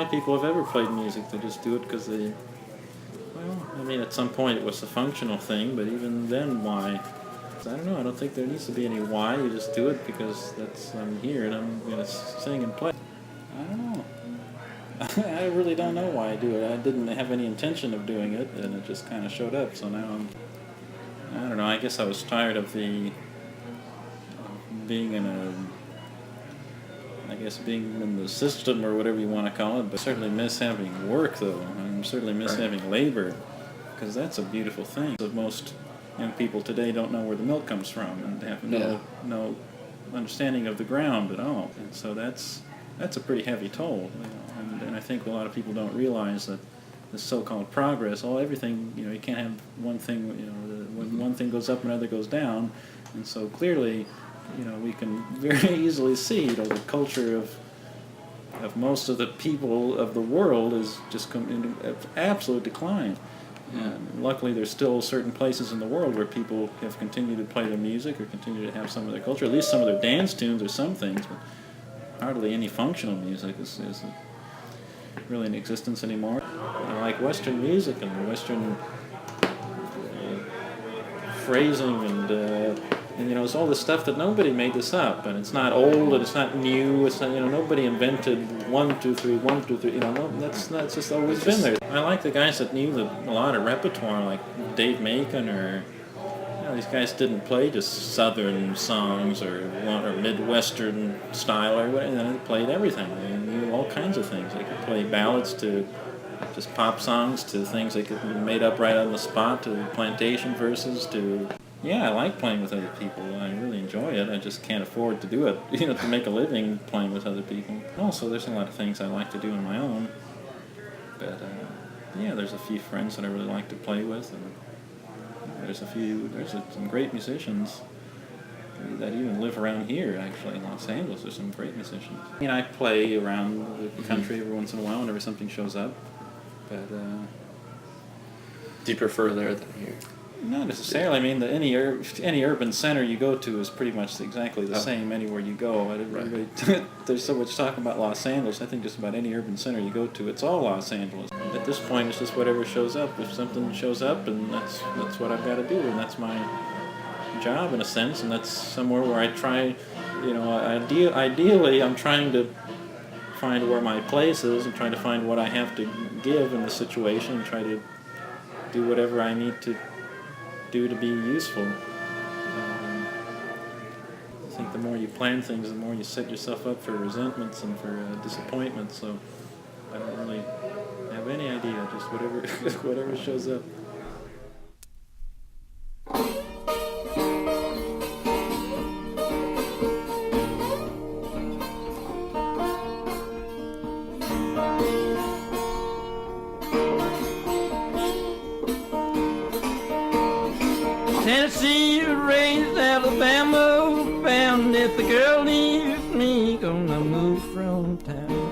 why people have ever played music. They just do it because they, well, I mean, at some point it was a functional thing, but even then, why? I don't know. I don't think there needs to be any why. You just do it because I'm here and I'm going to sing and play. I don't know. I really don't know why I do it. I didn't have any intention of doing it, and it just kind of showed up. So now I don't know. I guess I was tired of being being in the system or whatever you want to call it. But I certainly miss having work, though. I certainly miss having labor, because that's a beautiful thing. Most young people today don't know where the milk comes from, and they have no understanding of the ground at all. And so that's a pretty heavy toll. And I think a lot of people don't realize that the so-called progress, everything, you can't have one thing, when one thing goes up, another goes down. And so clearly, we can very easily see, the culture of most of the people of the world is just in absolute decline. And luckily, there's still certain places in the world where people have continued to play their music or continue to have some of their culture, at least some of their dance tunes or some things, but hardly any functional music is really in existence anymore. I like Western music and Western phrasing and it's all this stuff that nobody made this up, and it's not old and it's not new. It's not, nobody invented 1, 2, 3, 1, 2, 3. That's just always been there. I like the guys that knew a lot of repertoire, like Dave Macon, or these guys didn't play just Southern songs or Midwestern style or whatever. They played everything. They knew all kinds of things. They could play ballads to just pop songs to things they could be made up right on the spot, to plantation verses to. Yeah, I like playing with other people. I really enjoy it. I just can't afford to do it, to make a living playing with other people. Also, there's a lot of things I like to do on my own. But, there's a few friends that I really like to play with. And there's some great musicians that even live around here, actually, in Los Angeles. There's some great musicians. I play around the country every once in a while whenever something shows up. But, do you prefer there than here? Not necessarily. I mean, any urban center you go to is pretty much exactly the same anywhere you go. There's so much talk about Los Angeles. I think just about any urban center you go to, it's all Los Angeles. At this point, it's just whatever shows up. If something shows up, and that's what I've got to do, and that's my job in a sense, and that's somewhere where I try. Ideally, I'm trying to find where my place is and trying to find what I have to give in the situation, and try to do whatever I need to do to be useful. I think the more you plan things, the more you set yourself up for resentments and for disappointments. So I don't really have any idea. Just whatever shows up. Tennessee raised Alabama, bound if the girl leaves me, gonna move from town.